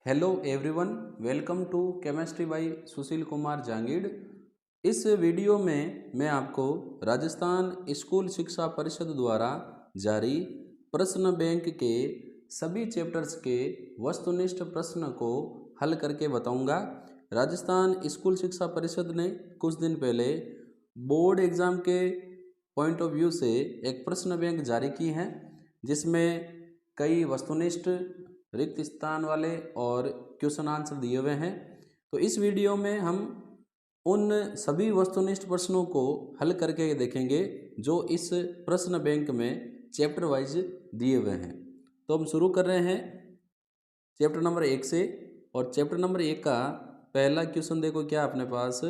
Hello everyone, welcome to chemistry by Sushil Kumar Jangid. इस video में मैं आपको राजस्थान स्कूल शिक्षा परिषद द्वारा जारी प्रश्न बैंक के सभी चैप्टर्स के वस्तुनिष्ठ प्रश्न को हल करके बताऊंगा। राजस्थान स्कूल शिक्षा परिषद ने कुछ दिन पहले बोर्ड एग्ज़ाम के पॉइंट ऑफ व्यू से एक प्रश्न बैंक जारी की है, जिसमें कई वस्तुनिष्ठ रिक्त स्थान वाले और क्वेश्चन आंसर दिए हुए हैं। तो इस वीडियो में हम उन सभी वस्तुनिष्ठ प्रश्नों को हल करके देखेंगे जो इस प्रश्न बैंक में चैप्टर वाइज दिए हुए हैं। तो हम शुरू कर रहे हैं चैप्टर नंबर 1 से। और चैप्टर नंबर 1 का पहला क्वेश्चन देखो क्या अपने पास,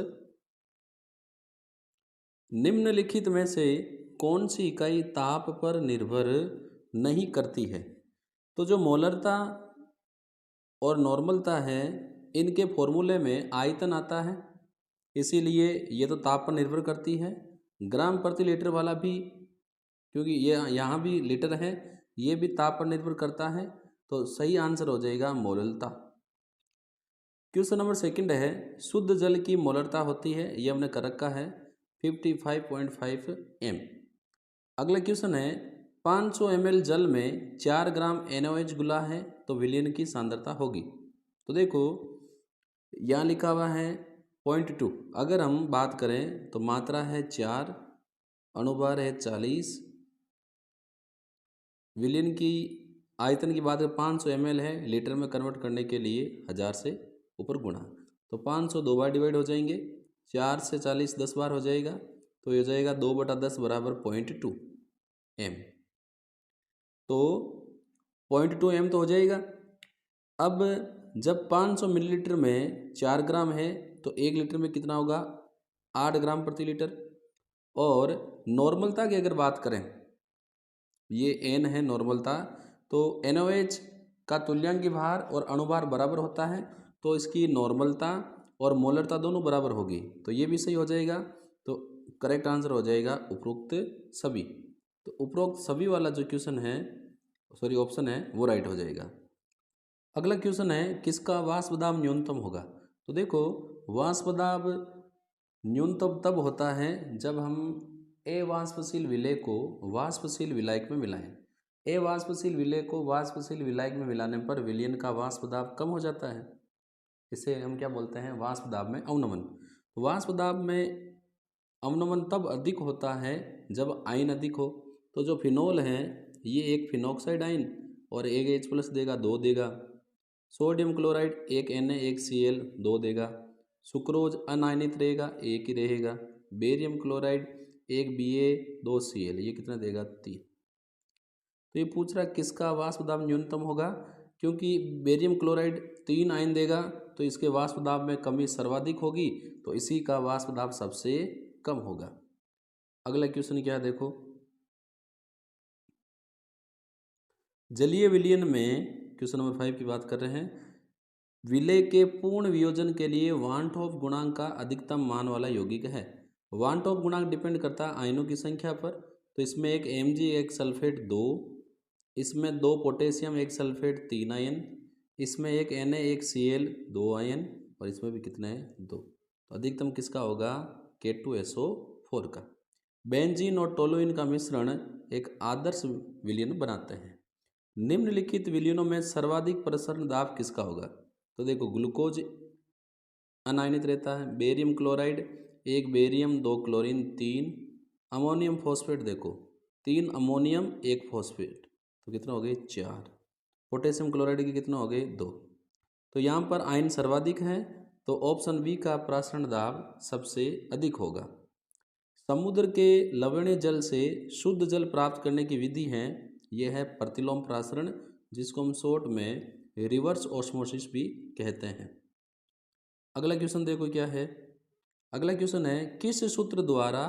निम्नलिखित में से कौन सी इकाई ताप पर निर्भर नहीं करती है। तो जो मोलरता और नॉर्मलता है, इनके फॉर्मूले में आयतन आता है, इसीलिए ये तो ताप पर निर्भर करती है। ग्राम प्रति लीटर वाला भी, क्योंकि ये यहाँ भी लीटर है, ये भी ताप पर निर्भर करता है। तो सही आंसर हो जाएगा मोलरता। क्वेश्चन नंबर 2 है, शुद्ध जल की मोलरता होती है, ये हमने कर रखा है 55.5 m। अगला क्वेश्चन है, 500 ml जल में 4 ग्राम NaOH घुला है तो विलयन की सांद्रता होगी। तो देखो यहाँ लिखा हुआ है 0.2। अगर हम बात करें तो मात्रा है 4, अणुभार है 40, विलयन की आयतन की बात करें 500 ml है, लीटर में कन्वर्ट करने के लिए 1000 से ऊपर गुणा। तो 500 दो बार डिवाइड हो जाएंगे, 4 से 40 10 बार हो जाएगा, तो ये हो जाएगा 2/10 बराबर 0.2 m। तो 0.2 m तो हो जाएगा। अब जब 500 मिलीलीटर में 4 ग्राम है तो 1 लीटर में कितना होगा, 8 ग्राम प्रति लीटर। और नॉर्मलता की अगर बात करें, ये n है नॉर्मलता, तो NaOH का तुल्यांकी भार और अणुभार बराबर होता है, तो इसकी नॉर्मलता और मोलरता दोनों बराबर होगी, तो ये भी सही हो जाएगा। तो करेक्ट आंसर हो जाएगा उपरोक्त सभी। तो उपरोक्त सभी वाला जो क्वेश्चन है, सॉरी ऑप्शन है, वो राइट हो जाएगा। अगला क्वेश्चन है, किसका वाष्प दाब न्यूनतम होगा। तो देखो वाष्प दाब न्यूनतम तब होता है जब हम अवाष्पशील विलय को वाष्पशील विलायक में मिलाएं। अवाष्पशील विलय को वाष्पशील विलायक में मिलाने पर विलयन का वाष्प दाब कम हो जाता है। इसे हम क्या बोलते हैं, वाष्प दाब में अवनमन। तो वाष्प दाब में अवनमन तब अधिक होता है जब आयन अधिक हो। तो जो फिनोल है, ये एक फिनोक्साइड आयन और एक H+ देगा, 2 देगा। सोडियम क्लोराइड एक Na एक Cl 2 देगा। सुक्रोज अनायनित रहेगा, एक ही रहेगा। बेरियम क्लोराइड एक Ba 2 Cl, ये कितना देगा, 3। तो ये पूछ रहा है किसका वाष्प दाब न्यूनतम होगा, क्योंकि बेरियम क्लोराइड 3 आयन देगा, तो इसके वाष्प दाब में कमी सर्वाधिक होगी, तो इसी का वाष्प दाब सबसे कम होगा। अगला क्वेश्चन क्या है देखो, जलीय विलयन में क्वेश्चन नंबर 5 की बात कर रहे हैं, विलय के पूर्ण वियोजन के लिए वान ऑफ गुणांक का अधिकतम मान वाला यौगिक है। वान ऑफ गुणांक डिपेंड करता है आयनों की संख्या पर। तो इसमें एक Mg एक सल्फेट 2, इसमें 2 पोटेशियम एक सल्फेट 3 आयन, इसमें एक Na एक Cl 2 आयन, और इसमें भी कितना है, 2। तो अधिकतम किसका होगा, K2SO4 का। बेंजीन और टोलुइन का मिश्रण एक आदर्श विलयन बनाते हैं। निम्नलिखित विलयनों में सर्वाधिक प्रसरण दाब किसका होगा। तो देखो ग्लूकोज अनायनित रहता है, बेरियम क्लोराइड एक बेरियम 2 क्लोरीन 3, अमोनियम फॉस्फेट देखो 3 अमोनियम 1 फॉस्फेट, तो कितना हो गए, 4। पोटेशियम क्लोराइड के कितना हो गए, 2। तो यहाँ पर आयन सर्वाधिक है, तो ऑप्शन बी का प्रासरण दाब सबसे अधिक होगा। समुद्र के लवणीय जल से शुद्ध जल प्राप्त करने की विधि है, यह है प्रतिलोम प्रासरण, जिसको हम शॉर्ट में रिवर्स ऑस्मोसिस भी कहते हैं। अगला क्वेश्चन देखो क्या है। अगला क्वेश्चन है, किस सूत्र द्वारा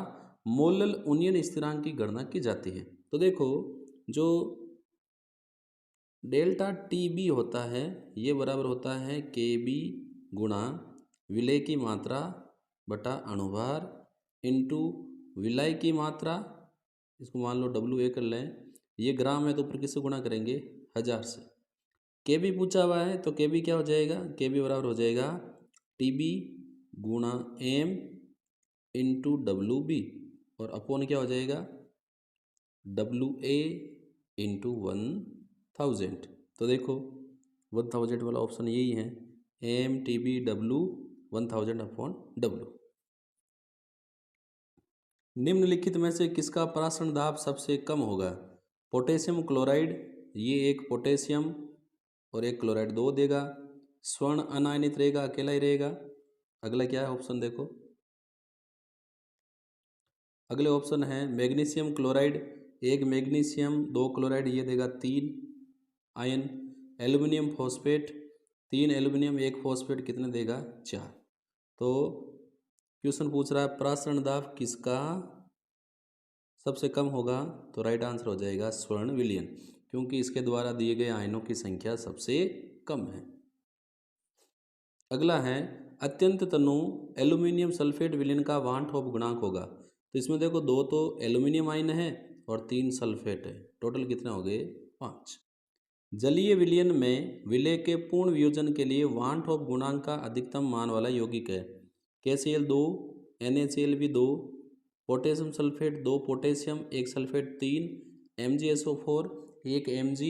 मोलल उन्नयन स्थिरांक की गणना की जाती है। तो देखो जो डेल्टा TB होता है, ये बराबर होता है KB गुणा विलय की मात्रा बटा अणुभार इंटू विलय की मात्रा, इसको मान लो WA कर लें, ये ग्राम है तो ऊपर किससे गुणा करेंगे, 1000 से। के बी पूछा हुआ है तो के बी क्या हो जाएगा, के बी बराबर हो जाएगा टी बी गुणा एम इंटू डब्लू बी और अपॉन क्या हो जाएगा डब्लू ए इंटू 1000। तो देखो 1000 वाला ऑप्शन यही है, M T B W 1000 upon W. निम्नलिखित में से किसका परासरण दाब सबसे कम होगा? पोटेशियम क्लोराइड, ये एक पोटेशियम और एक क्लोराइड दो देगा। स्वर्ण अनायनित रहेगा, अकेला ही रहेगा। अगला क्या है ऑप्शन देखो, अगले ऑप्शन है मैग्नीशियम क्लोराइड, एक मैग्नीशियम दो क्लोराइड ये देगा 3 आयन। एल्युमिनियम फॉस्फेट, 3 एल्युमिनियम एक फॉस्फेट कितने देगा 4। तो क्वेश्चन पूछ रहा है परासरण दाब किसका सबसे कम होगा, तो राइट आंसर हो जाएगा स्वर्ण विलयन, क्योंकि इसके द्वारा दिए गए आयनों की संख्या सबसे कम है। अगला है अत्यंत तनु एल्यूमिनियम सल्फेट विलयन का वान टॉप गुणांक होगा। तो इसमें देखो दो तो एल्यूमिनियम आयन है और 3 सल्फेट है, टोटल कितने हो गए 5। जलीय विलयन में विलय के पूर्ण वियोजन के लिए वान टॉप गुणांक का अधिकतम मान वाला यौगिक है। KCl 2, NaCl भी 2, potassium sulphate 2 potassium 1 sulphate 3, MgSO4 1 Mg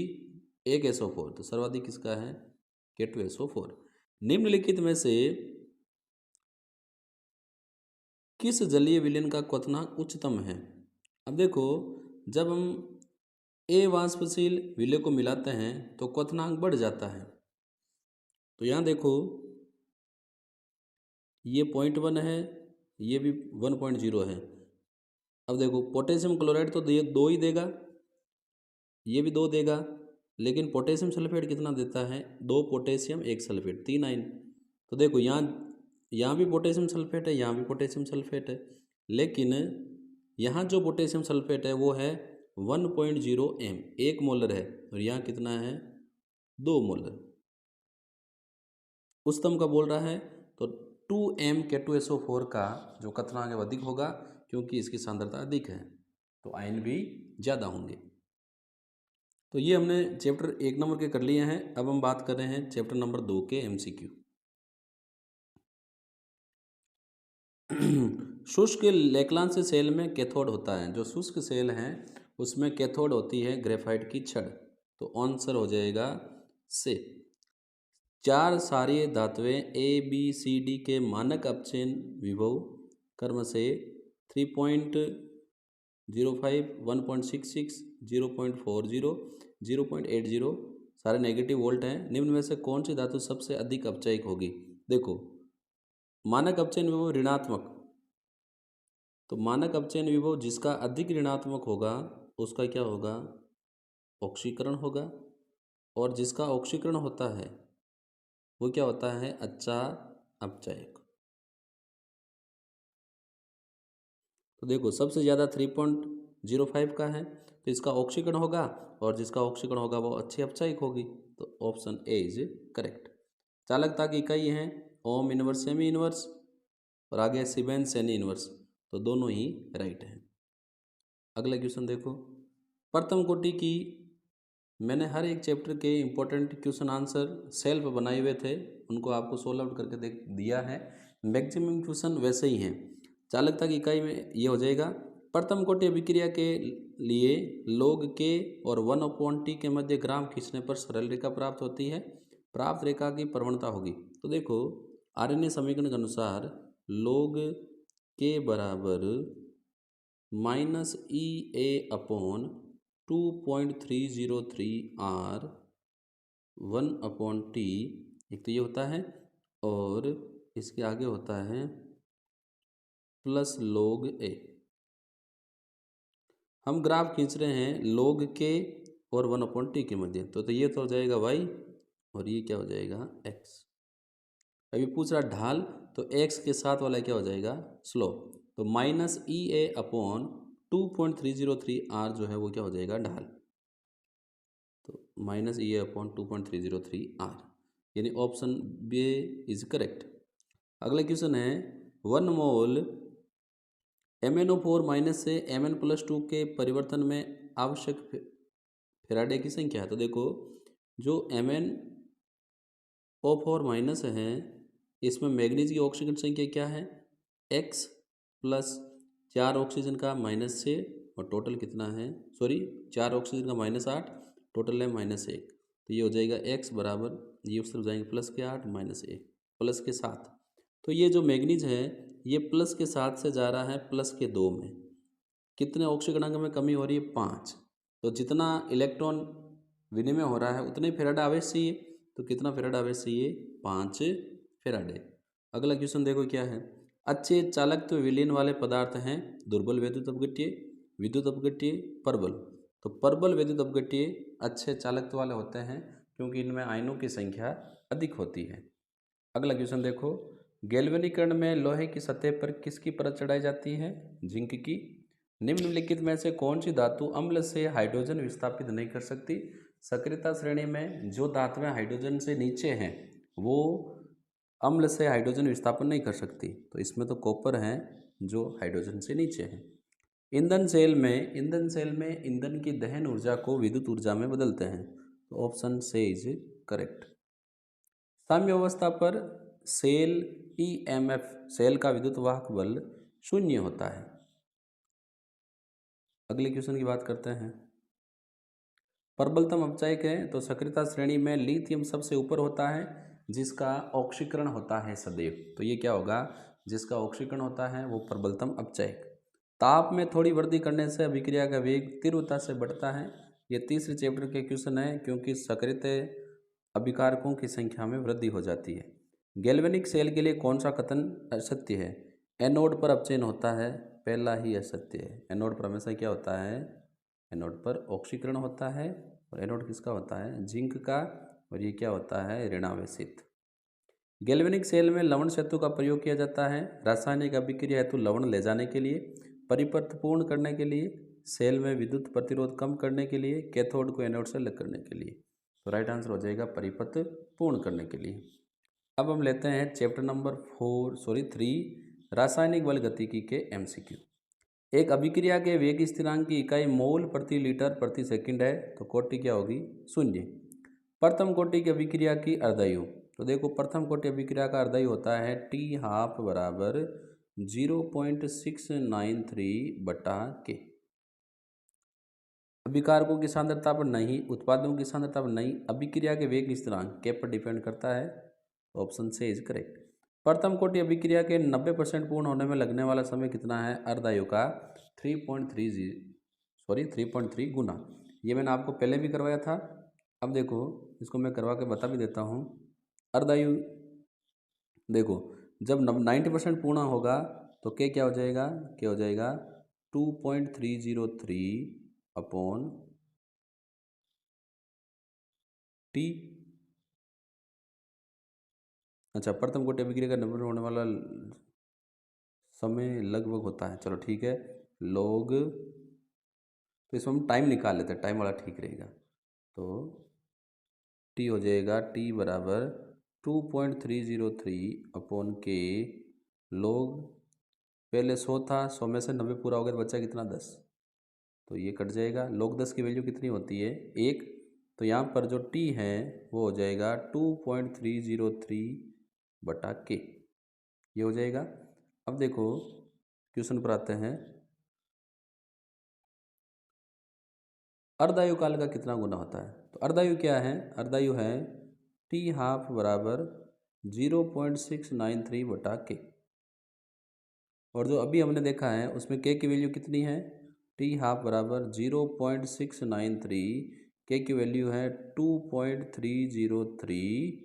1 SO4। तो सर्वाधिक किसका है K2SO4। निम्नलिखित में से किस जलीय विलयन का क्वथनांक उच्चतम है? अब देखो जब हम ए वाष्पशील विलय को मिलाते हैं तो क्वथनांक बढ़ जाता है। तो यहाँ देखो ये 0.1 है, ये भी 1.0 है। अब देखो पोटेशियम क्लोराइड तो ये 2 ही देगा, ये भी 2 देगा, लेकिन पोटेशियम सल्फेट कितना देता है 2 पोटेशियम 1 सल्फेट 3 आयन। तो देखो यहाँ भी पोटेशियम सल्फेट है, यहाँ भी पोटेशियम सल्फेट है, लेकिन यहाँ जो पोटेशियम सल्फेट है वो है 1.0 m 1 मोलर है, और यहाँ कितना है 2 मोलर। उच्चतम का बोल रहा है तो 2m K2SO4 का जो क्वथनांक है अधिक होगा, क्योंकि इसकी सांद्रता अधिक है तो आयन भी ज़्यादा होंगे। तो ये हमने चैप्टर 1 नंबर के कर लिए हैं। अब हम बात कर रहे हैं चैप्टर नंबर 2 के MCQ। शुष्क लेक्लांस सेल में कैथोड होता है। जो शुष्क सेल हैं उसमें कैथोड होती है ग्रेफाइट की छड़। तो आंसर हो जाएगा से। 4 क्षारीय धातुएं ABCD के मानक अपचयन विभव क्रम से 3.05, 1.66, 0.40, 0.80 सारे नेगेटिव वोल्ट हैं। निम्न में से कौन सी धातु सबसे अधिक अपचयिक होगी? देखो मानक अपचयन विभव ऋणात्मक, तो मानक अपचयन विभव जिसका अधिक ऋणात्मक होगा उसका क्या होगा ऑक्सीकरण होगा, और जिसका ऑक्सीकरण होता है वो क्या होता है अच्छा अपचयक। तो देखो सबसे ज़्यादा 3.05 का है तो इसका ऑक्सीकरण होगा, और जिसका ऑक्सीकरण होगा वो अच्छी अपचयिक होगी। तो ऑप्शन ए इज करेक्ट। चालकता की इकाई है ओम इनवर्स सेमी इनवर्स, और आगे सीबेन सेनी इनवर्स, तो दोनों ही राइट हैं। अगला क्वेश्चन देखो, प्रथम कोटि की मैंने हर एक चैप्टर के इम्पोर्टेंट क्वेश्चन आंसर सेल्फ बनाए हुए थे, उनको आपको सोल्व आउट करके देख दिया है। मैक्सिमम क्वेश्चन वैसे ही हैं। चालकता की इकाई में ये हो जाएगा प्रथम कोटि अभिक्रिया के लिए log k और 1/t के मध्य ग्राम खींचने पर सरल रेखा प्राप्त होती है। प्राप्त रेखा की प्रवणता होगी। तो देखो आरएनए समीकरण के अनुसार log k बराबर -EA/2.303 r 1/t, एक तो ये होता है, और इसके आगे होता है प्लस log a। हम ग्राफ खींच रहे हैं log k और 1/t के मध्य, तो ये तो हो जाएगा y, और ये क्या हो जाएगा x। अभी पूछ रहा ढाल, तो x के साथ वाला क्या हो जाएगा स्लोप, तो -EA/2.303 r जो है वो क्या हो जाएगा ढाल, तो -EA/2.303 r, यानी ऑप्शन बी इज करेक्ट। अगला क्वेश्चन है 1 मोल MnO4- से Mn+2 के परिवर्तन में आवश्यक फेराडे की संख्या है। तो देखो जो MnO4- है, इसमें मैग्नीज की ऑक्सीजन संख्या क्या है, X प्लस 4 ऑक्सीजन का -6 और टोटल कितना है, सॉरी 4 ऑक्सीजन का -8, टोटल है -1। तो ये हो जाएगा X बराबर, ये उस तरफ जाएंगे +8 -1 +7। तो ये जो मैग्नीज है ये +7 से जा रहा है +2 में। कितने ऑक्सीकरणांक में कमी हो रही है, 5। तो जितना इलेक्ट्रॉन विनिमय हो रहा है उतने फेराडे आवेश चाहिए। तो कितना फेराडे आवेश चाहिए, 5 फेराडे। अगला क्वेश्चन देखो क्या है। अच्छे चालकत्व विलयन वाले पदार्थ हैं दुर्बल विद्युत अपघट्य, विद्युत अपघट्य, परबल। तो परबल विद्युत अपघट्य अच्छे चालकत्व वाले होते हैं क्योंकि इनमें आयनों की संख्या अधिक होती है। अगला क्वेश्चन देखो, गैल्वेनीकरण में लोहे की सतह पर किसकी परत चढ़ाई जाती है, जिंक की। निम्नलिखित में से कौन सी धातु अम्ल से हाइड्रोजन विस्थापित नहीं कर सकती। सक्रियता श्रेणी में जो धातुएं हाइड्रोजन से नीचे हैं वो अम्ल से हाइड्रोजन विस्थापन नहीं कर सकती। तो इसमें तो कॉपर है जो हाइड्रोजन से नीचे है। ईंधन सेल में ईंधन की दहन ऊर्जा को विद्युत ऊर्जा में बदलते हैं। तो ऑप्शन से इज करेक्ट। साम्य अवस्था पर सेल EMF सेल का विद्युत वाहक बल 0 होता है। अगले क्वेश्चन की बात करते हैं। प्रबलतम अपचायक है तो सक्रियता श्रेणी में लिथियम सबसे ऊपर होता है जिसका ऑक्सीकरण होता है सदैव। तो ये क्या होगा, जिसका ऑक्सीकरण होता है वो प्रबलतम अपचायक। ताप में थोड़ी वृद्धि करने से अभिक्रिया का वेग तीव्रता से बढ़ता है। ये तीसरे चैप्टर के क्वेश्चन है क्योंकि सक्रिय अभिकारकों की संख्या में वृद्धि हो जाती है। गैल्वेनिक सेल के लिए कौन सा कथन असत्य है, एनोड पर अपचयन होता है, पहला ही असत्य है। एनोड पर हमेशा क्या होता है, एनोड पर ऑक्सीकरण होता है। और एनोड किसका होता है, जिंक का। और ये क्या होता है, ऋणावेशित। गैल्वेनिक सेल में लवण सेतु का प्रयोग किया जाता है रासायनिक अभिक्रिया हेतु लवण ले जाने के लिए, परिपथ पूर्ण करने के लिए, सेल में विद्युत प्रतिरोध कम करने के लिए, कैथोड को एनोड से अलग करने के लिए। तो राइट आंसर हो जाएगा परिपथ पूर्ण करने के लिए। अब हम लेते हैं चैप्टर नंबर 3 रासायनिक बल गतिकी के MCQ। एक अभिक्रिया के वेग स्थिरांक की इकाई मोल प्रति लीटर प्रति सेकंड है। तो कोटि क्या होगी, 0। प्रथम कोटि की अभिक्रिया की अर्धायु। तो देखो प्रथम कोटि अभिक्रिया का अर्धायु होता है T½ बराबर 0.693/K। अभिकारकों की सांद्रता पर नहीं, उत्पादों की सांद्रता पर नहीं, अभिक्रिया के वेग स्थिरांक K पर डिपेंड करता है। ऑप्शन से इज करेक्ट। प्रथम कोटि अभिक्रिया के 90% पूर्ण होने में लगने वाला समय कितना है, अर्धायु का 3.3 गुना। ये मैंने आपको पहले भी करवाया था। अब देखो इसको मैं करवा के बता भी देता हूँ। अर्धायु देखो जब 90% पूर्ण होगा तो क्या हो जाएगा, क्या हो जाएगा 2.303 अपॉन T। अच्छा, प्रथम कोटि अभिक्रिया का 90% होने वाला समय लगभग होता है, चलो ठीक है, लॉग। तो इसमें हम टाइम निकाल लेते हैं, टाइम वाला ठीक रहेगा। तो टी हो जाएगा T बराबर 2.303 अपॉन K लॉग, पहले 100 था, 100 में से 90 पूरा हो गया तो बचा कितना, 10। तो ये कट जाएगा। लॉग 10 की वैल्यू कितनी होती है, 1। तो यहाँ पर जो T है वो हो जाएगा 2.303/K, ये हो जाएगा। अब देखो क्वेश्चन पर आते हैं। अर्धायु काल का कितना गुना होता है। तो अर्धायु क्या है, अर्धायु है T½ बराबर 0.693/K। और जो अभी हमने देखा है उसमें K की वैल्यू कितनी है, T½ बराबर 0.693, K की वैल्यू है 2.303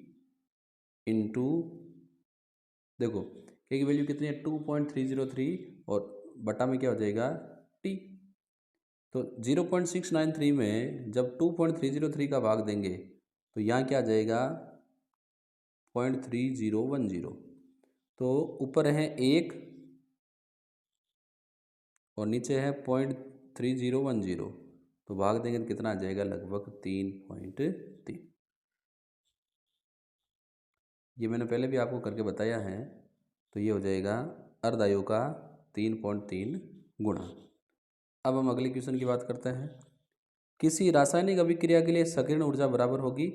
इंटू, देखो K की वैल्यू कितनी है 2.303 और बटा में क्या हो जाएगा T। तो 0.693 में जब 2.303 का भाग देंगे तो यहाँ क्या आ जाएगा 0.3010। तो ऊपर है 1 और नीचे है 0.3010, तो भाग देंगे तो कितना आ जाएगा, लगभग 3.3। ये मैंने पहले भी आपको करके बताया है। तो ये हो जाएगा अर्धायु का 3.3 गुना। अब हम अगले क्वेश्चन की बात करते हैं। किसी रासायनिक अभिक्रिया के लिए संकीर्ण ऊर्जा बराबर होगी।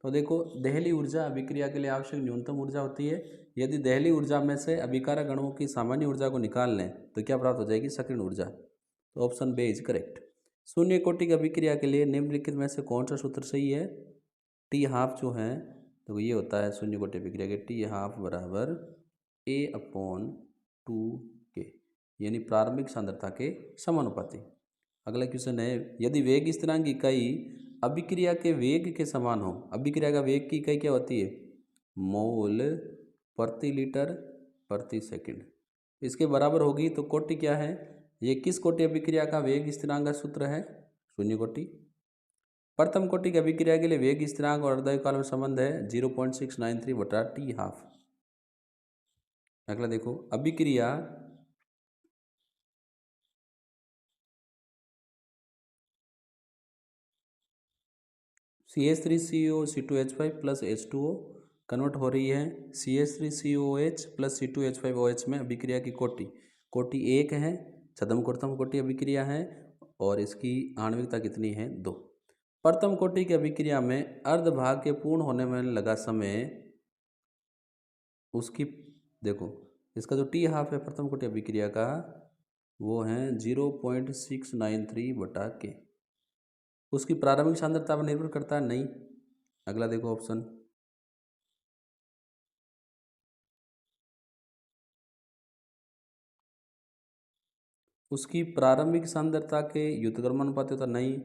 तो देखो दहली ऊर्जा अभिक्रिया के लिए आवश्यक न्यूनतम ऊर्जा होती है। यदि दहली ऊर्जा में से अभिकारक अणुओं की सामान्य ऊर्जा को निकाल लें तो क्या प्राप्त हो जाएगी? संकीर्ण ऊर्जा। तो ऑप्शन बी इज करेक्ट। शून्य कोटि की अभिक्रिया के लिए निम्नलिखित में से कौन सा सूत्र सही है? टी हाफ जो है तो ये होता है शून्य कोटि अभिक्रिया के टी हाफ बराबर A/2K, यानी प्रारंभिक सांद्रता के समानुपाती। अगला क्वेश्चन है, यदि वेग स्थिरांक की इकाई अभिक्रिया के वेग के समान हो, अभिक्रिया का वेग की इकाई क्या होती है? मोल प्रति लीटर प्रति सेकंड, इसके बराबर होगी तो कोटि क्या है? ये किस कोटि अभिक्रिया का वेग स्थिरांक का सूत्र है? शून्य कोटि। प्रथम कोटि की अभिक्रिया के लिए वेग स्थिरांक और अर्धकाल में संबंध है 0.693 बटा टी हाफ। अगला देखो, अभिक्रिया CH3CO C2H5 plus H2O convert हो रही है CH3COH प्लस C2H5OH में। अभिक्रिया की कोटि कोटि 1 है, छद्म प्रथम कोटि अभिक्रिया है और इसकी आणविकता कितनी है? 2। प्रथम कोटि की अभिक्रिया में अर्धभाग के पूर्ण होने में लगा समय उसकी, देखो इसका जो टी हाफ है प्रथम कोटि अभिक्रिया का वो है 0.693 बटा के। उसकी प्रारंभिक सांद्रता पर निर्भर करता है? नहीं। अगला देखो ऑप्शन, उसकी प्रारंभिक सांद्रता के व्युत्क्रमानुपाती होता? नहीं।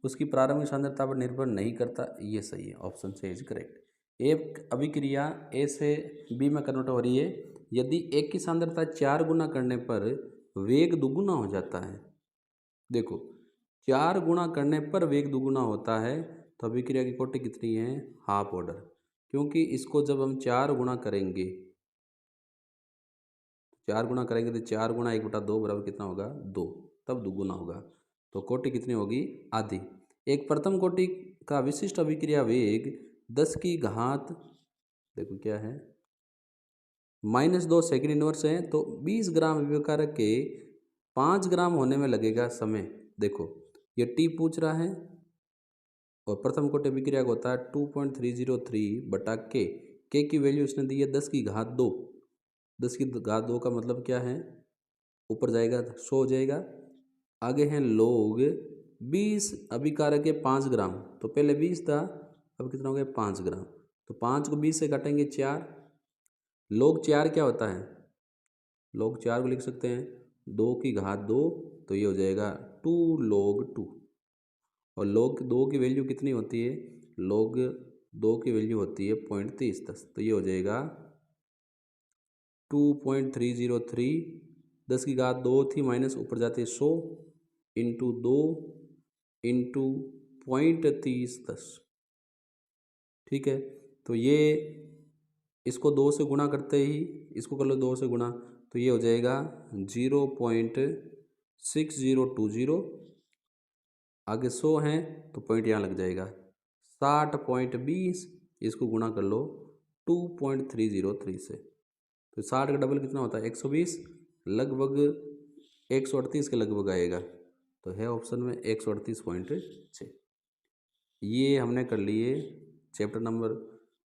उसकी प्रारंभिक सांद्रता पर निर्भर नहीं करता, ये सही है, ऑप्शन से इज करेक्ट। एक अभिक्रिया ए से बी में कन्वर्ट हो रही है, यदि एक की सांद्रता 4 गुना करने पर वेग दुगुना हो जाता है। देखो 4 गुना करने पर वेग दुगुना होता है तो अभिक्रिया की कोटि कितनी है? हाफ ऑर्डर, क्योंकि इसको जब हम 4 गुना करेंगे, 4 गुना करेंगे तो 4 गुना 1/2 बराबर कितना होगा? 2, तब दुगुना होगा। तो कोटि कितनी होगी? आधी। एक प्रथम कोटि का विशिष्ट अभिक्रिया वेग 10 की घात, देखो क्या है, -2 सेकंड इनवर्स है, तो 20 ग्राम अभिकारक के 5 ग्राम होने में लगेगा समय। देखो ये टी पूछ रहा है और प्रथम कोटि अभिक्रिया का होता है 2.303 बटा के की वैल्यू इसने दी है 10 की घात 2। 10 की घात 2 का मतलब क्या है? ऊपर जाएगा 100 हो जाएगा। आगे हैं लोग 20 अभिकारक के 5 ग्राम, तो पहले 20 था, अब कितना हो गया? 5 ग्राम। तो 5 को 20 से काटेंगे 4। लोग 4 क्या होता है? लोग 4 को लिख सकते हैं 2 की घात 2, तो ये हो जाएगा 2 log 2। और log 2 की वैल्यू कितनी होती है? log 2 की वैल्यू होती है 0.3010, तो ये हो जाएगा 2.303। 10 की घात 2 थी, माइनस ऊपर जाते 100 इंटू 2 इंटू 0.3010। ठीक है, तो ये इसको 2 से गुणा करते ही, इसको कर लो 2 से गुणा, तो ये हो जाएगा 0.6020। आगे 100 है तो पॉइंट यहाँ लग जाएगा 60.20, इसको गुणा कर लो 2.303 से, तो 60 का डबल कितना होता है? 120, लगभग 138 के लगभग आएगा, तो है ऑप्शन में 138.6। ये हमने कर लिए चैप्टर नंबर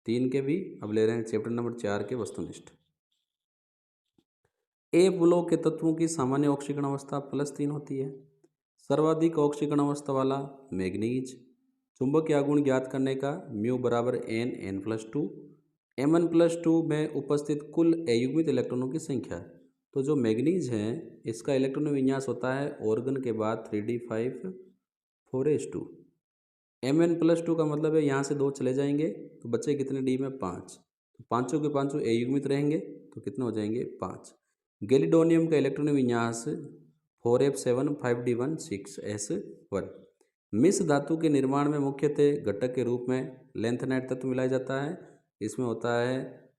3 के भी, अब ले रहे हैं चैप्टर नंबर 4 के वस्तुनिष्ठ। ए ब्लॉक के तत्वों की सामान्य ऑक्सीकरण अवस्था +3 होती है। सर्वाधिक ऑक्सीकरण अवस्था वाला मैग्नीज। चुंबकीय आघूर्ण ज्ञात करने का म्यू बराबर n+2, Mn+2 में उपस्थित कुल अयुग्मित इलेक्ट्रॉनों की संख्या। तो जो मैग्नीज है इसका इलेक्ट्रॉन विन्यास होता है ऑर्गन के बाद 3d5 4s2। Mn+2 का मतलब है यहाँ से 2 चले जाएंगे तो बच्चे कितने डी में? 5, तो पाँचों के पाँचों अयुग्मित रहेंगे तो कितने हो जाएंगे? 5। गैलिडोनियम का इलेक्ट्रॉन विन्यास 4f7 5d1 6s1। मिश्र धातु के निर्माण में मुख्यतः घटक के रूप में लेंथेनाइट तत्व मिलाया जाता है। इसमें होता है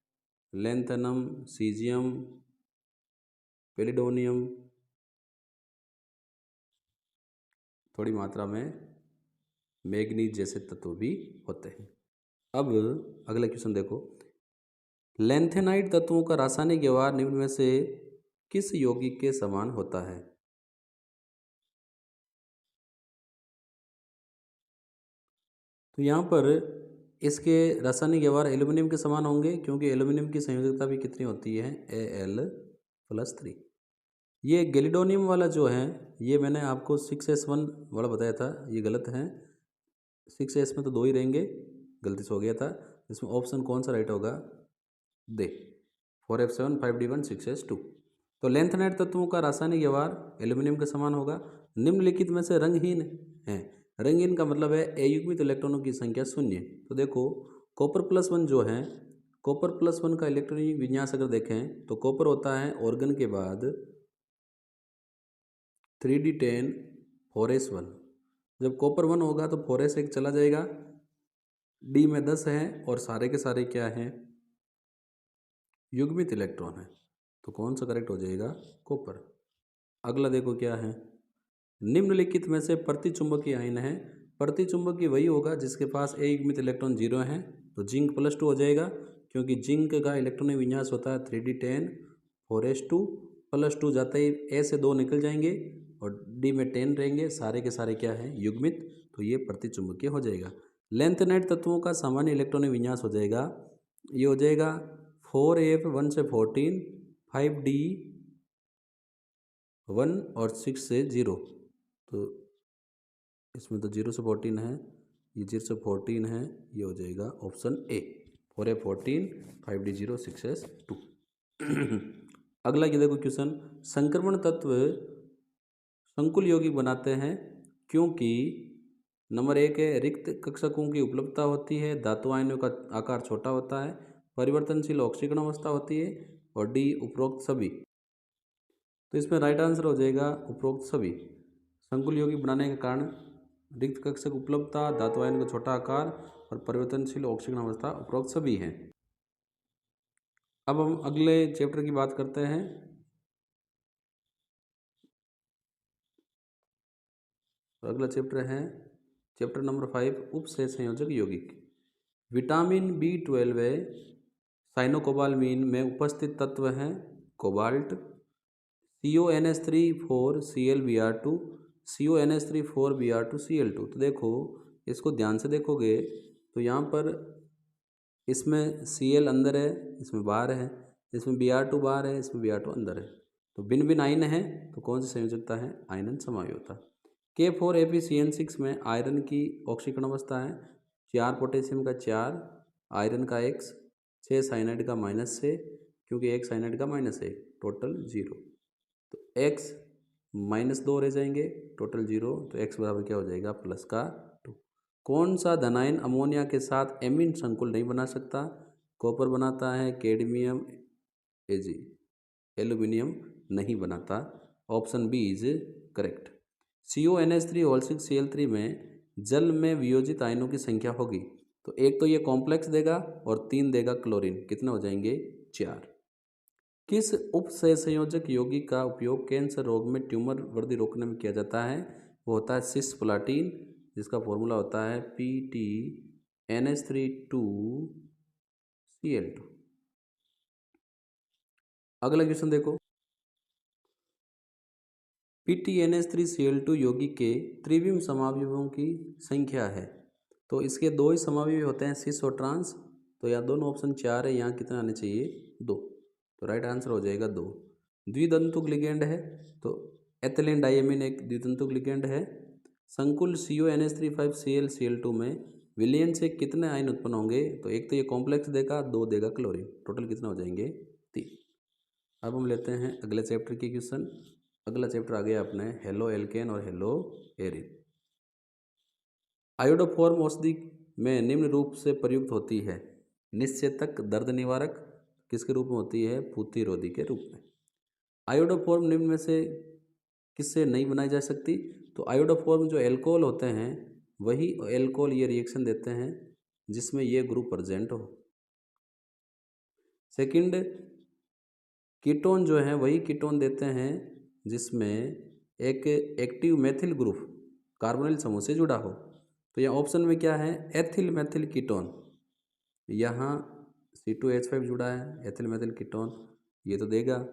लेंथेनम, सीजियम, पेलिडोनियम, थोड़ी मात्रा में मैग्नीज जैसे तत्व भी होते हैं। अब अगला क्वेश्चन देखो, लेंथेनाइट तत्वों का रासायनिक व्यवहार निम्न में से किस यौगिक के समान होता है? तो यहाँ पर इसके रासायनिक व्यवहार एल्यूमिनियम के समान होंगे, क्योंकि एल्यूमिनियम की संयोजकता भी कितनी होती है, Al+3। ये गैलिडोनियम वाला जो है, ये मैंने आपको 6s1 वाला बताया था, ये गलत है। 6s में तो 2 ही रहेंगे, गलती से हो गया था। इसमें ऑप्शन कौन सा राइट होगा, दे 4f7 5d1 6s2। तो लेंथनाइट तत्वों का रासायनिक व्यवहार एल्यूमिनियम के समान होगा। निम्नलिखित में से रंगहीन है। रंगहीन का मतलब है अयुग्मित इलेक्ट्रॉनों की संख्या 0। तो देखो कॉपर +1 जो है, कॉपर +1 का इलेक्ट्रॉनिक विन्यास अगर देखें तो कॉपर होता है ऑर्गन के बाद 3d10 4s1। जब कॉपर 1 होगा तो 4s1 चला जाएगा, डी में 10 है और सारे के सारे क्या हैं, युग्मित इलेक्ट्रॉन है। तो कौन सा करेक्ट हो जाएगा, कॉपर। अगला देखो क्या है, निम्नलिखित में से प्रतिचुंबकीय आयन है। प्रतिचुंबकीय वही होगा जिसके पास ए युग्मित इलेक्ट्रॉन 0 है। तो जिंक +2 हो जाएगा, क्योंकि जिंक का इलेक्ट्रॉनिक विन्यास होता है 3d10 4s2। +2 जाते ही ए से 2 निकल जाएंगे और डी में 10 रहेंगे, सारे के सारे क्या है, युग्मित। तो ये प्रतिचुंबकीय हो जाएगा। लेंथनाइट तत्वों का सामान्य इलेक्ट्रॉनिक विन्यास हो जाएगा, ये हो जाएगा 4f 1 से 14 5d1 और 6 से 0। तो इसमें तो 0 से 14 है, ये 0 से 14 है, ये हो जाएगा option A 4f14 5d0 6s2। अगला ये देखो क्वेश्चन, संक्रमण तत्व संकुल यौगिक बनाते हैं क्योंकि नंबर 1 है रिक्त कक्षकों की उपलब्धता होती है, धातु आयनों का आकार छोटा होता है, परिवर्तनशील ऑक्सीकरण अवस्था होती है, और डी उपरोक्त सभी। तो इसमें राइट आंसर हो जाएगा उपरोक्त सभी। संकुल यौगिक बनाने के कारण रिक्त कक्षक उपलब्धता, धातु आयन का छोटा आकार और परिवर्तनशील ऑक्सीकरण अवस्था उपरोक्त सभी हैं। अब हम अगले चैप्टर की बात करते हैं। अगला चैप्टर है चैप्टर नंबर 5, उपसह संयोजक यौगिक। विटामिन B12 साइनोकोबालमीन में उपस्थित तत्व हैं cobalt, CONH3 4Cl Br2, CONH3 4Br2Cl2। तो देखो इसको ध्यान से देखोगे तो यहाँ पर इसमें Cl अंदर है, इसमें बाहर है, इसमें Br2 बाहर है, इसमें Br2 अंदर है। तो भिन्न भिन्न आयन है, तो कौन सी संयोजकता है, आयनन समायोजकता। K4ApCN6 में आयरन की ऑक्सीकरण अवस्था है, 4 पोटेशियम का 4, आयरन का X, 6 साइनाइड का -6, क्योंकि 1 साइनाइड का -1, टोटल 0। तो x -2 रह जाएंगे, टोटल 0। तो x बराबर क्या हो जाएगा, +2। कौन सा धनायन अमोनिया के साथ एमीन संकुल नहीं बना सकता, कॉपर बनाता है, कैडमियम Ag, एल्यूमिनियम नहीं बनाता। Option B is correct. CONH3 में जल में वियोजित आयनों की संख्या होगी, तो एक तो ये कॉम्प्लेक्स देगा और 3 देगा क्लोरीन, कितने हो जाएंगे, 4। किस उपसहसंयोजक यौगिक का उपयोग कैंसर रोग में ट्यूमर वृद्धि रोकने में किया जाता है, वो होता है सिस्प्लाटिन, जिसका फॉर्मूला होता है PTNH3 2Cl2। अगला क्वेश्चन देखो, PTNH3Cl2 यौगिक के त्रिविम समावयवों की संख्या है। तो इसके 2 ही समावयव होते हैं, सिस और ट्रांस। तो यहाँ दोनों ऑप्शन 4 है, यहाँ कितना आने चाहिए, 2। तो राइट आंसर हो जाएगा 2। द्वितंतुक लिगेंड है, तो एथिलीन डाइएमीन एक द्वितंतुक लिगेंड है। संकुल CONH3 5Cl Cl2 में विलयन से कितने आयन उत्पन्न होंगे, तो एक तो ये कॉम्प्लेक्स देगा, 2 देगा क्लोरीन, टोटल कितना हो जाएंगे, 3। अब हम लेते हैं अगले चैप्टर की क्वेश्चन। अगला चैप्टर आ गया अपने हेलो एल्केन और हेलो एरिन। आयोडोफॉर्म औषधि में निम्न रूप से प्रयुक्त होती है, निश्चेतक, दर्द निवारक, किसके रूप में होती है, पूतिरोधी के रूप में। आयोडोफॉर्म निम्न में से किससे नहीं बनाई जा सकती, तो आयोडोफॉर्म जो एल्कोहल होते हैं वही एल्कोहल ये रिएक्शन देते हैं जिसमें ये ग्रुप प्रेजेंट हो। सेकंड, कीटोन जो है वही कीटोन देते हैं जिसमें एक एक्टिव मेथिल ग्रुप कार्बोनिल समूह से जुड़ा हो। तो यहाँ ऑप्शन में क्या है, एथिल मेथिल कीटोन, यहाँ C2H5 जुड़ा है, एथिल मेथिल कीटोन, ये तो देगा।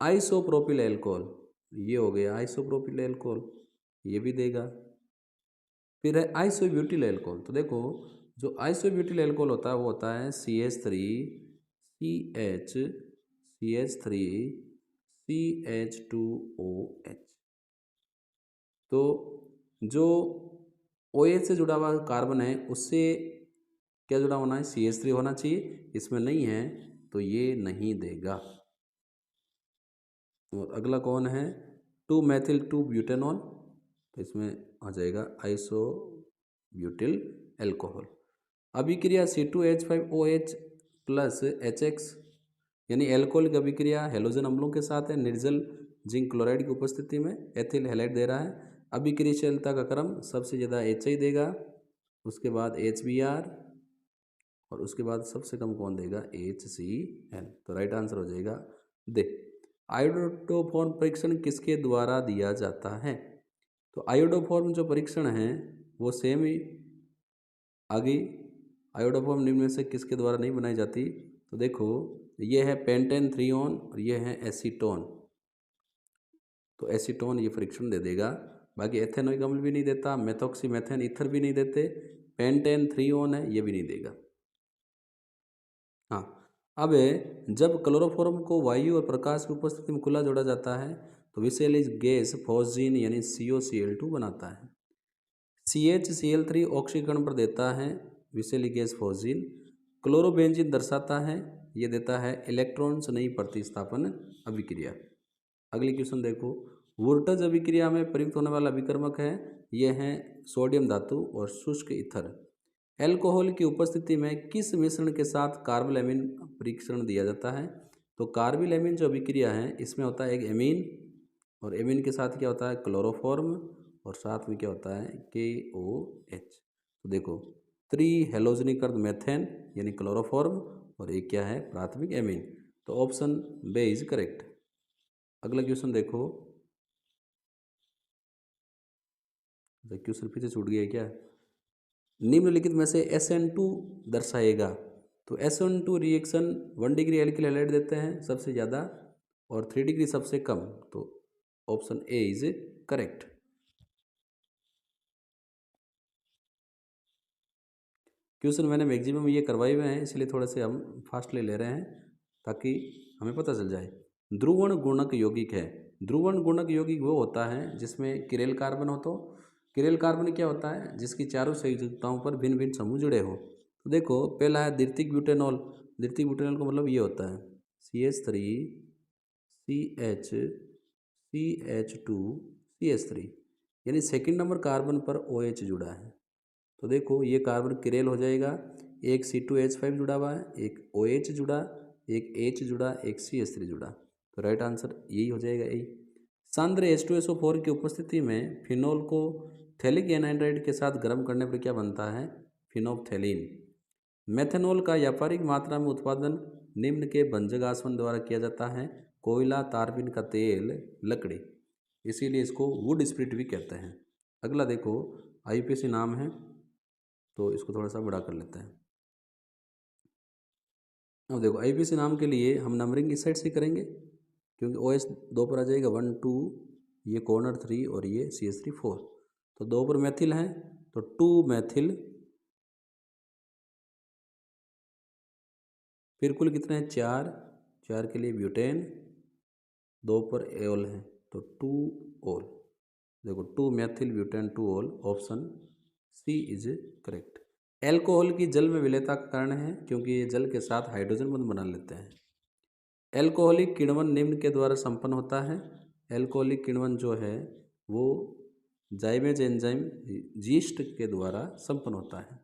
आइसोप्रोपिल एल्कोहल, ये हो गया आइसोप्रोपिल एल्कोहल, ये भी देगा। फिर है आइसोब्यूटिल एल्कोहल। तो देखो जो आइसोब्यूटिल एल्कोहल होता है वो होता है CH3CH3CH2OH। तो जो OH से जुड़ा हुआ कार्बन है उससे क्या जुड़ा होना है, CH3 होना चाहिए, इसमें नहीं है तो ये नहीं देगा। और अगला कौन है, 2-मेथिल-2-ब्यूटेनॉल, तो इसमें आ जाएगा आइसोब्यूटिल एल्कोहल। अभिक्रिया C2H5OH प्लस HX यानी एल्कोहल की अभिक्रिया हेलोजन अम्लों के साथ है निर्जल जिंक क्लोराइड की उपस्थिति में, एथिल हैलाइड दे रहा है। अभिक्रियाशीलता का क्रम सबसे ज़्यादा HI देगा, उसके बाद HBr और उसके बाद सबसे कम कौन देगा, HCl। तो राइट आंसर हो जाएगा दे। आयोडोफॉर्म परीक्षण किसके द्वारा दिया जाता है, तो आयोडोफॉर्म जो परीक्षण है वो सेम ही आगे। आयोडोफॉर्म निम्न में से किसके द्वारा नहीं बनाई जाती, तो देखो ये है पेंटेन थ्रियोन और ये है एसीटोन, तो एसीटोन ये फ्रिक्शन दे देगा। बाकी एथेनोइक अम्ल भी नहीं देता, मेथॉक्सीमेथेन ईथर भी नहीं देते, पेंटेन थ्रियोन है ये भी नहीं देगा। हाँ, अब जब क्लोरोफॉर्म को वायु और प्रकाश की उपस्थिति में खुला जोड़ा जाता है तो विषैली गैस फॉस्जीन यानी COCl2 बनाता है। CHCl3 ऑक्सीकरण पर देता है विषैली गैस फॉस्जीन। क्लोरोबेंजीन दर्शाता है, ये देता है इलेक्ट्रॉन्स नहीं प्रतिस्थापन अभिक्रिया। अगली क्वेश्चन देखो, वुर्टज अभिक्रिया में प्रयुक्त होने वाला अभिकर्मक है, ये है सोडियम धातु और शुष्क ईथर। एल्कोहल की उपस्थिति में किस मिश्रण के साथ कार्बोलेमिन परीक्षण दिया जाता है, तो कार्बोलेमिन जो अभिक्रिया है इसमें होता है एक एमीन और एमीन के साथ क्या होता है क्लोरोफॉर्म और साथ में क्या होता है KOH। तो देखो त्रि हेलोजनीकृत मेथेन यानी क्लोरोफॉर्म और एक क्या है प्राथमिक एमीन, तो ऑप्शन बे इज करेक्ट। अगला क्वेश्चन देखो, क्वेश्चन पीछे छूट गया है क्या, निम्नलिखित में से SN2 दर्शाएगा, तो SN2 reaction 1 degree alkyl halide देते हैं सबसे ज़्यादा और 3 डिग्री सबसे कम, तो option A is correct. Question मैंने मैक्सिमम ये करवाए हुए हैं इसलिए थोड़े से हम फास्ट ले रहे हैं ताकि हमें पता चल जाए। ध्रुवण गुणक यौगिक है, ध्रुवण गुणक यौगिक वो होता है जिसमें किरेल कार्बन हो, तो किरेल कार्बन क्या होता है जिसकी चारों संयुक्ताओं पर भिन्न भिन्न समूह जुड़े हो। तो देखो पहला है द्वितीयक ब्यूटेनॉल, द्वितीयक ब्यूटेनॉल का मतलब ये होता है CH3CH2CH3 यानी सेकंड नंबर कार्बन पर OH जुड़ा है। तो देखो ये कार्बन किरेल हो जाएगा, एक C2H5 जुड़ा हुआ है, एक OH जुड़ा, एक H जुड़ा, एक CH3 जुड़ा, तो राइट आंसर यही हो जाएगा यही। सांद्र H2SO4 की उपस्थिति में फिनोल को थैलिक एनाइड्राइड के साथ गर्म करने पर क्या बनता है, फिनोप्थेलीन। मेथेनॉल का व्यापारिक मात्रा में उत्पादन निम्न के भंजक आसवन द्वारा किया जाता है, कोयला, तारपीन का तेल, लकड़ी, इसीलिए इसको वुड स्प्रिट भी कहते हैं। अगला देखो IUPAC नाम है तो इसको थोड़ा सा बड़ा कर लेते हैं। अब देखो IUPAC नाम के लिए हम नंबरिंग इस साइड से करेंगे क्योंकि OH 2 पर आ जाएगा 1 2, ये कॉर्नर 3 और ये CH3 4, तो 2 पर मैथिल है तो 2 मैथिल, फिर कुल कितने हैं 4, 4 के लिए ब्यूटेन, 2 पर एल है तो 2 ओल। देखो 2 Maithil butane 2 ol, option C is correct. Alcohol की जल में विलेयता का कारण है क्योंकि ये जल के साथ हाइड्रोजन बंध बना लेते हैं। एल्कोहलिक किण्वन निम्न के द्वारा संपन्न होता है, एल्कोहलिक किण्वन जो है वो जाइमेज एंजाइम जीस्ट के द्वारा संपन्न होता है।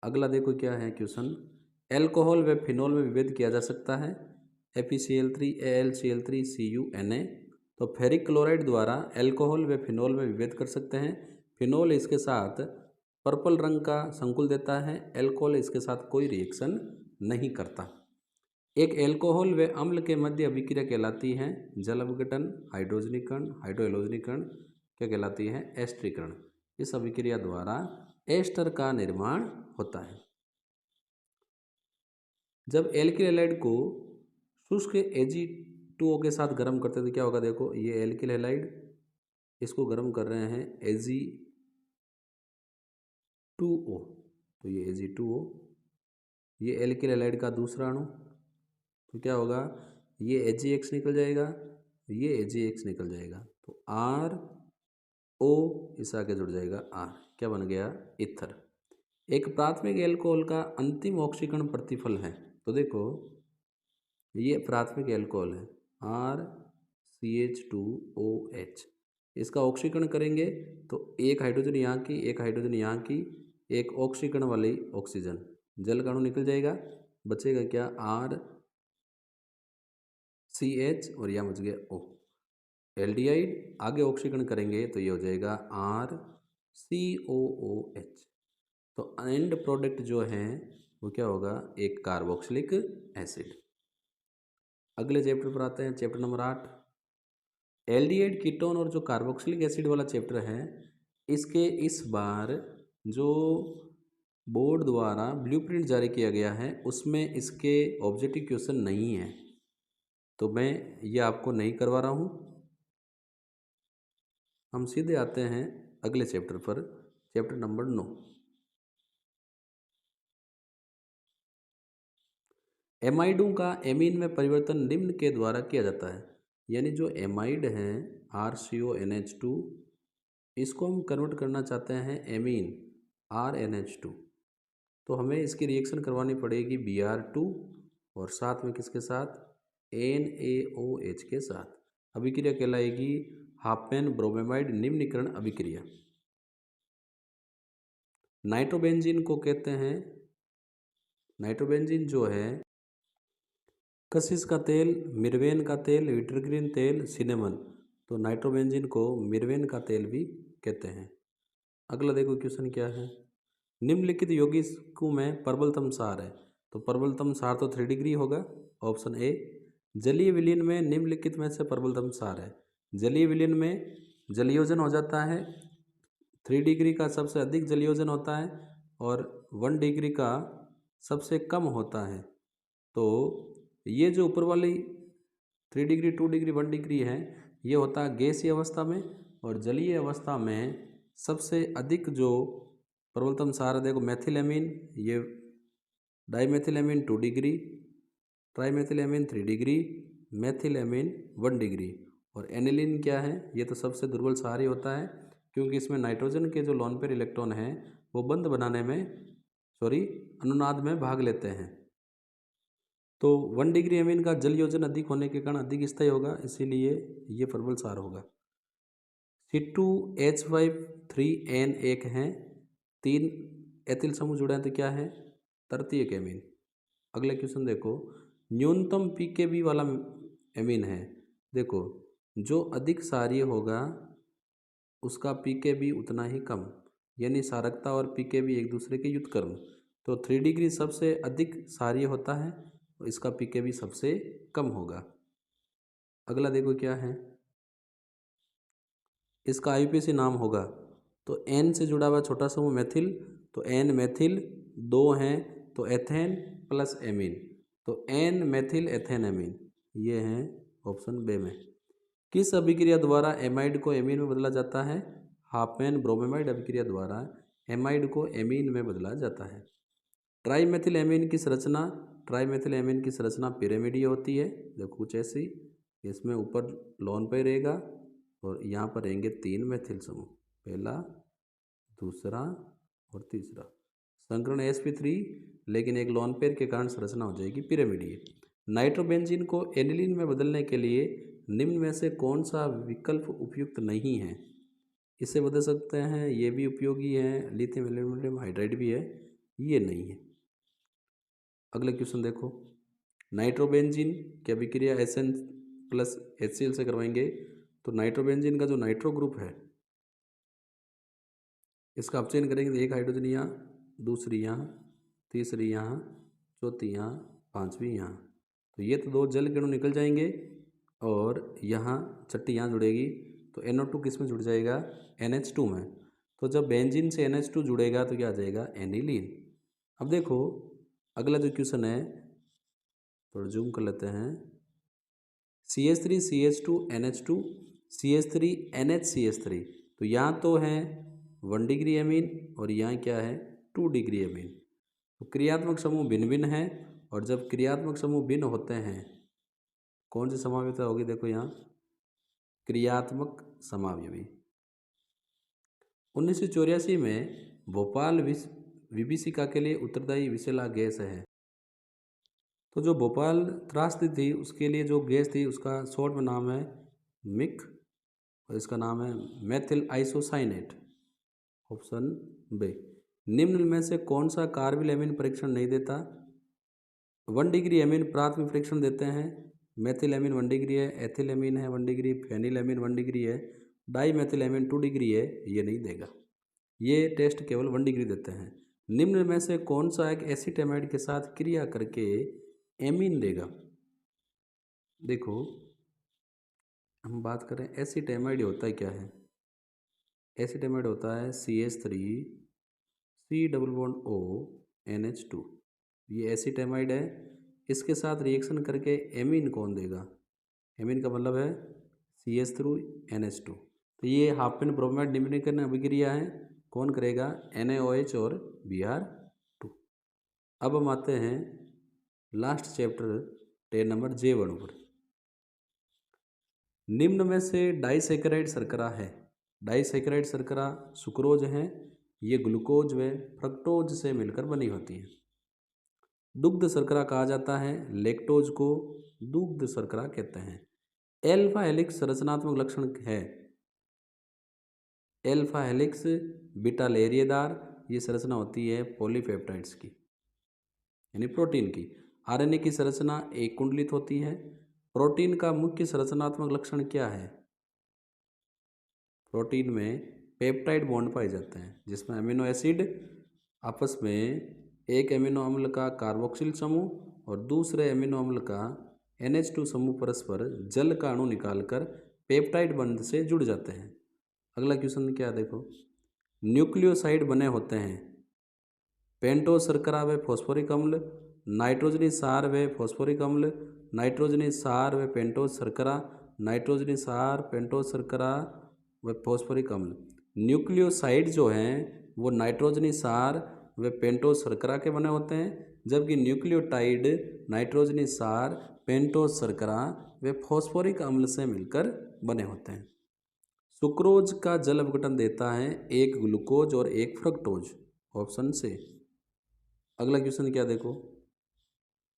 अगला देखो क्या है क्वेश्चन, एल्कोहल व फिनोल में विभेद किया जा सकता है, FeCl3 AlCl3 CuNa, तो फेरिक क्लोराइड द्वारा एल्कोहल व फिनोल में विभेद कर सकते हैं। फिनोल इसके साथ पर्पल रंग का संकुल देता है, एल्कोहल इसके साथ कोई रिएक्शन नहीं करता। एक एल्कोहल व अम्ल के मध्य अभिक्रिया कहलाती है जल अपघटन, हाइड्रोजनीकरण, हाइड्रोएलोजनीकरण क्या कहलाती है एस्टरीकरण। इस अभिक्रिया द्वारा एस्टर का निर्माण होता है। जब एल्किल हैलाइड को शुष्क Ag2O के साथ गर्म करते हैं तो क्या होगा, देखो ये एल्किल हैलाइड, इसको गर्म कर रहे हैं 2O, तो ये Ag2O, ये एल्किल हैलाइड का दूसरा अणु, तो क्या होगा, ये AgX निकल जाएगा, ये AgX निकल जाएगा, तो RO इस आगे जुड़ जाएगा R, क्या बन गया, ईथर। एक प्राथमिक एल्कोहल का अंतिम ऑक्सीकरण प्रतिफल है, तो देखो ये प्राथमिक एल्कोहल है RCH2OH, इसका ऑक्सीकरण करेंगे तो एक हाइड्रोजन यहाँ की, एक हाइड्रोजन यहाँ की, एक ऑक्सीकरण वाली ऑक्सीजन, जल का अणु निकल जाएगा, बचेगा क्या, RCH और यहाँ बच गया O, एल्डिहाइड आगे ऑक्सीकरण करेंगे तो ये हो जाएगा RCOOH। तो एंड प्रोडक्ट जो है वो क्या होगा, एक कार्बोक्सिलिक एसिड। अगले चैप्टर पर आते हैं, चैप्टर नंबर 8, एल्डिहाइड कीटोन और जो कार्बोक्सिलिक एसिड वाला चैप्टर है, इसके इस बार जो बोर्ड द्वारा ब्लूप्रिंट जारी किया गया है उसमें इसके ऑब्जेक्टिव क्वेश्चन नहीं है, तो मैं ये आपको नहीं करवा रहा हूँ। हम सीधे आते हैं अगले चैप्टर पर, चैप्टर नंबर 9, एमाइडों का एमीन में परिवर्तन निम्न के द्वारा किया जाता है। यानी जो एमाइड हैं RCONH2, इसको हम कन्वर्ट करना चाहते हैं एमीन RNH2, तो हमें इसकी रिएक्शन करवानी पड़ेगी Br2 और साथ में किसके साथ, NaOH के साथ। अभिक्रिया कहलाएगी हाफमैन ब्रोमेमाइड निम्नीकरण अभिक्रिया। नाइट्रोबेंजीन को कहते हैं, नाइट्रोबेंजीन जो है कशिश का तेल, मिर्वेन का तेल, विटरग्रीन तेल, सिनेमन, तो नाइट्रोबेंजीन को मिर्वेन का तेल भी कहते हैं। अगला देखो क्वेश्चन क्या है, निम्नलिखित यौगिकों में प्रबलतम सार है, तो प्रबलतम सार तो 3 डिग्री होगा, ऑप्शन ए। जलीय विलीन में निम्नलिखित में से प्रबलतम सार है, जलीय विलीन में जलयोजन हो जाता है, 3 डिग्री का सबसे अधिक जलयोजन होता है और 1 डिग्री का सबसे कम होता है। तो ये जो ऊपर वाली 3 डिग्री, 2 डिग्री, 1 डिग्री है, ये होता है गैसीय अवस्था में, और जलीय अवस्था में सबसे अधिक जो प्रबलतम सार है, देखो मेथिलेमीन, ये डाइमेथिलेमीन 2 डिग्री, ट्राइमेथिलेमीन 3 डिग्री, मेथिलेमीन 1 डिग्री, और एनिलीन क्या है, ये तो सबसे दुर्बल सार ही होता है, क्योंकि इसमें नाइट्रोजन के जो लोन पेयर इलेक्ट्रॉन हैं वो बंध बनाने में, अनुनाद में भाग लेते हैं। तो 1 डिग्री एमीन का जल योजन अधिक होने के कारण अधिक स्थायी होगा, इसीलिए ये प्रबल सार होगा। C2H5 3N एक हैं, 3 एथिल समूह जुड़े हैं, तो क्या है, तृतीयक एमीन। अगले क्वेश्चन देखो, न्यूनतम पीकेबी वाला एमीन है, देखो जो अधिक सारीय होगा उसका पीकेबी उतना ही कम, यानी सारकता और पीकेबी एक दूसरे के व्युत्क्रम, तो 3 डिग्री सबसे अधिक सारीय होता है, तो इसका पीकेबी सबसे कम होगा। अगला देखो क्या है, इसका आईयूपीएसी नाम होगा, तो एन से जुड़ा हुआ छोटा समूह मेथिल, तो एन मेथिल, 2 हैं तो एथेन प्लस एमीन, तो एन मेथिल एथेन एमीन, ये हैं ऑप्शन बे में। किस अभिक्रिया द्वारा एमाइड को एमीन में बदला जाता है, हाफमैन ब्रोमेमाइड अभिक्रिया द्वारा एमाइड को एमीन में बदला जाता है। ट्राईमेथिल एमीन की संरचना, ट्राईमेथिल एमीन की संरचना पिरामिडीय होती है, देखो कुछ ऐसी, इसमें ऊपर लोन पे रहेगा और यहाँ पर रहेंगे 3 मेथिल समूह, पहला, दूसरा और तीसरा, संकरण sp3, लेकिन एक लोन पेयर के कारण संरचना हो जाएगी पिरामिडीय। नाइट्रोबेंजीन को एनिलीन में बदलने के लिए निम्न में से कौन सा विकल्प उपयुक्त नहीं है, इसे बदल सकते हैं, ये भी उपयोगी है, लिथियम एल्यूमिनियम हाइड्राइड भी है, ये नहीं है। अगले क्वेश्चन देखो, नाइट्रोबेंजीन की अभिक्रिया SN प्लस HCl से करवाएंगे, तो नाइट्रोबेंजीन का जो नाइट्रो ग्रुप है इसका अपचयन करेंगे, तो एक हाइड्रोजन यहाँ, दूसरी यहाँ, तीसरी यहाँ, चौथी यहाँ, पांचवी यहाँ, तो ये तो 2 जल के अणु निकल जाएंगे और यहाँ छठी यहाँ जुड़ेगी, तो NO2 किस में जुड़ जाएगा, NH2 में। तो जब बेंजीन से NH2 जुड़ेगा तो क्या आ जाएगा, एनिलीन। अब देखो अगला जो क्वेश्चन है, थोड़ा जूम कर लेते हैं, CH3CH2NH2 CH3NHCH3, तो यहाँ तो है 1 डिग्री एमीन और यहाँ क्या है 2 डिग्री एमीन। तो क्रियात्मक समूह भिन्न भिन्न है, और जब क्रियात्मक समूह भिन्न होते हैं, कौन सी समाव्यता होगी, देखो यहाँ क्रियात्मक समावयवी। 1984 में भोपाल विभीषिका के लिए उत्तरदायी विषैला गैस है। तो जो भोपाल त्रासदी थी उसके लिए जो गैस थी उसका शॉर्ट में नाम है मिक, और इसका नाम है मेथिल आइसोसाइनेट। Option B. निम्न में से कौन सा कार्बिल एमीन परीक्षण नहीं देता? 1 डिग्री एमीन प्राथमिक परीक्षण देते हैं। मेथिल एमीन 1 डिग्री है, एथिल एमीन है 1 डिग्री, फेनिल एमीन 1 डिग्री है, डाई मेथिल एमीन 2 डिग्री है, ये नहीं देगा। ये टेस्ट केवल 1 डिग्री देते हैं। निम्न में से कौन सा एक एसिटेमाइड के साथ क्रिया करके एमीन देगा? देखो हम बात करें एसिटेमाइड होता है क्या है? एसिटेमाइड होता है CH3 COO NH2। ये एसिटेमाइड है। इसके साथ रिएक्शन करके एमीन कौन देगा? एमीन का मतलब है CH3NH2। तो ये हाफिन ब्रोमाइड निम्नीकरण अभिक्रिया है, कौन करेगा? NaOH और Br2। अब हम आते हैं लास्ट चैप्टर 10 नंबर J1 पर। निम्न में से डाइसैकेराइड शर्करा है। डाइसैकेराइड शर्करा सुक्रोज है, ये ग्लूकोज व फ्रक्टोज से मिलकर बनी होती है। दुग्ध शर्करा कहा जाता है, लैक्टोज को दुग्ध शर्करा कहते हैं। एल्फा हेलिक्स रचनात्मक लक्षण है। एल्फा हेलिक्स बीटा लहरिएदार, ये संरचना होती है पॉलीपेप्टाइड्स की यानी प्रोटीन की। आरएनए की संरचना एक कुंडलित होती है। प्रोटीन का मुख्य संरचनात्मक लक्षण क्या है? प्रोटीन में पेप्टाइड बॉन्ड पाए जाते हैं, जिसमें अमीनो एसिड आपस में एक अमीनो अम्ल का कार्बोक्सिल समूह और दूसरे अमीनो अम्ल का NH2 समूह परस्पर जल का अणु निकालकर पेप्टाइड बंध से जुड़ जाते हैं। अगला क्वेश्चन क्या देखो, न्यूक्लियोसाइड बने होते हैं पेंटोज शर्करा व फॉस्फोरिक अम्ल, नाइट्रोजनी सार व फॉस्फोरिक अम्ल, नाइट्रोजनी सार व पेंटोज शर्करा, नाइट्रोजनी सार पेंटोज शर्करा व फॉस्फोरिक अम्ल। न्यूक्लियोसाइड जो हैं वो नाइट्रोजनी सार व पेंटोज शर्करा के बने होते हैं, जबकि न्यूक्लियोटाइड नाइट्रोजनी सार पेंटोज शर्करा व फॉस्फोरिक अम्ल से मिलकर बने होते हैं। सुक्रोज का जल अपघटन देता है एक ग्लूकोज और एक फ्रक्टोज। ऑप्शन से। अगला क्वेश्चन क्या देखो,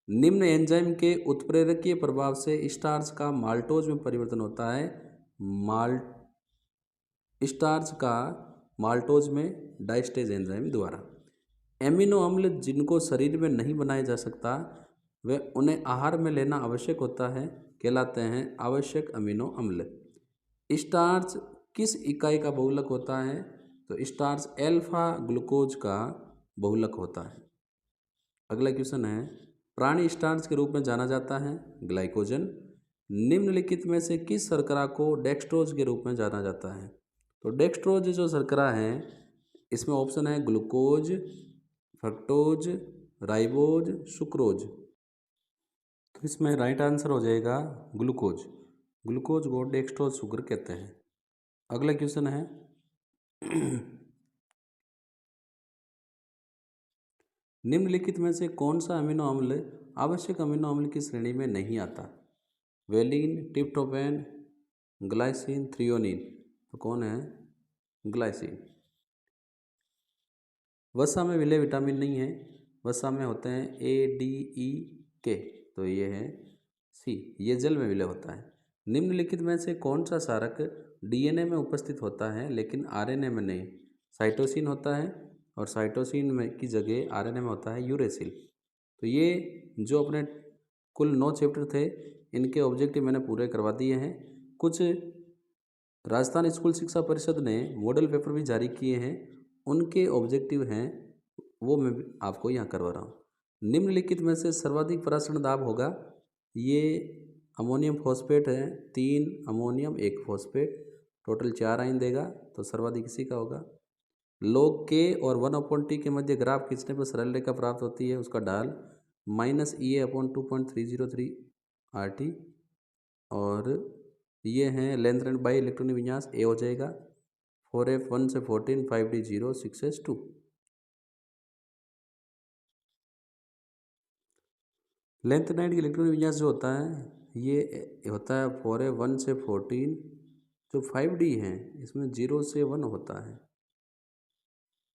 निम्न एंजाइम के उत्प्रेरकीय प्रभाव से स्टार्च का माल्टोज में परिवर्तन होता है। स्टार्च का माल्टोज में डाइस्टेज एंजाइम द्वारा। एमिनो अम्ल जिनको शरीर में नहीं बनाया जा सकता व उन्हें आहार में लेना आवश्यक होता है कहलाते हैं आवश्यक अमीनो अम्ल। स्टार्च किस इकाई का बहुलक होता है? तो स्टार्च एल्फा ग्लूकोज का बहुलक होता है। अगला क्वेश्चन है, प्राणी स्टार्च के रूप में जाना जाता है ग्लाइकोजन। निम्नलिखित में से किस शर्करा को डेक्सट्रोज के रूप में जाना जाता है? तो डेक्सट्रोज जो शर्करा है इसमें ऑप्शन है ग्लूकोज, फ्रक्टोज, राइबोज, सुक्रोज। तो इसमें राइट आंसर हो जाएगा ग्लूकोज। ग्लूकोज को डेक्सट्रोज शुगर कहते हैं। अगला क्वेश्चन है निम्नलिखित में से कौन सा अमीनो अम्ल आवश्यक अमीनो अम्ल की श्रेणी में नहीं आता? Valine, tryptophan, glycine, threonine. तो कौन है? ग्लाइसिन। वसा में विलय विटामिन नहीं है, वसा में होते हैं ADE K, तो ये है C, ये जल में विलय होता है। निम्नलिखित में से कौन सा कारक DNA में उपस्थित होता है लेकिन RNA में नहीं? साइटोसिन होता है, और साइटोसिन में की जगह RNA में होता है यूरेसिल। तो ये जो अपने कुल 9 चैप्टर थे इनके ऑब्जेक्टिव मैंने पूरे करवा दिए हैं। कुछ राजस्थान स्कूल शिक्षा परिषद ने मॉडल पेपर भी जारी किए हैं, उनके ऑब्जेक्टिव हैं वो मैं आपको यहाँ करवा रहा हूँ। निम्नलिखित में से सर्वाधिक परासरण दाब होगा, ये अमोनियम फॉस्फेट है, 3 अमोनियम 1 फॉस्फेट, टोटल 4 आयन देगा, तो सर्वाधिक इसी का होगा। log K और 1/T के मध्य ग्राफ खींचने पर सरल रेखा प्राप्त होती है, उसका ढाल -EA/2.303 RT, और ये हैं लेंथ एंड बाई इलेक्ट्रॉनिक विन्यास A हो जाएगा 4F1 से 14 5D0 6S2। लेंथ नाइट की इलेक्ट्रॉन विन्यास जो होता है ये होता है 4a 1 से 14। जो 5D है इसमें 0 से 1 होता है।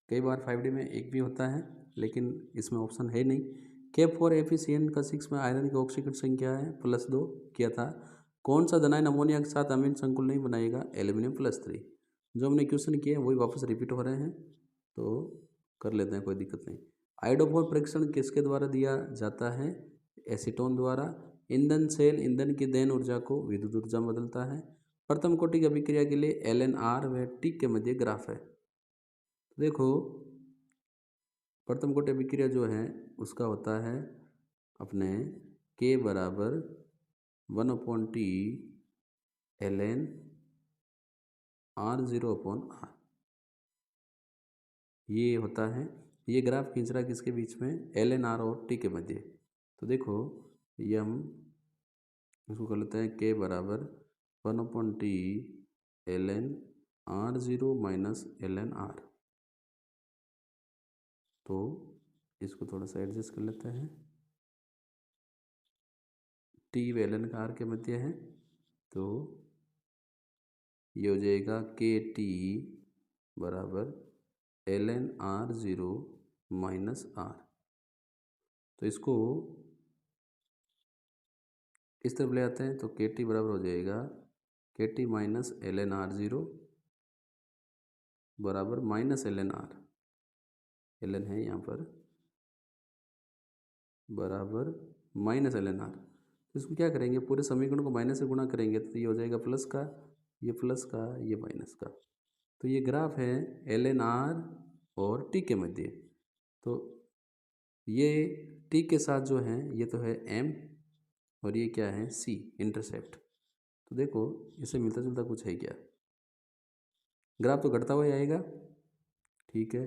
कई बार 5D में 1 भी होता है लेकिन इसमें ऑप्शन है नहीं। K4 FeCN का 6 में आयरन की ऑक्सीकरण संख्या है +2 किया था। कौन सा धनायन अमोनिया के साथ अमीन संकुल नहीं बनाएगा? एल्यूमिनियम +3। जो हमने क्वेश्चन किए हैं वही वापस रिपीट हो रहे हैं तो कर लेते हैं, कोई दिक्कत नहीं। आयोडोफोर परीक्षण किसके द्वारा दिया जाता है? एसीटोन द्वारा। ईंधन सेल ईंधन की दहन ऊर्जा को विद्युत ऊर्जा में बदलता है। प्रथम कोटि की अभिक्रिया के लिए LNR व T के मध्य ग्राफ है। देखो प्रथम कोटि अभिक्रिया जो है उसका होता है अपने K बराबर 1/T ln R0/R, ये होता है। ये ग्राफ खींच रहा है किसके बीच में? LNR और T के मध्य। तो देखो ये हम इसको कर लेते हैं K बराबर 1/T ln R0 - ln R। तो इसको थोड़ा सा एडजस्ट कर लेते हैं। T व ln का R के मध्य है तो ये हो जाएगा KT बराबर ln R0 - R। तो इसको इस तरफ ले आते हैं तो KT बराबर हो जाएगा KT - ln R0 बराबर -ln R। ln है यहाँ पर बराबर -ln R। तो इसको क्या करेंगे? पूरे समीकरण को माइनस से गुणा करेंगे तो ये हो जाएगा प्लस का, ये प्लस का, ये माइनस का। तो ये ग्राफ है ln R और T के मध्य। तो ये T के साथ जो है ये तो है M और ये क्या है? C intercept. तो देखो इससे मिलता जुलता कुछ है क्या? ग्राफ तो घटता हुआ ही आएगा, ठीक है,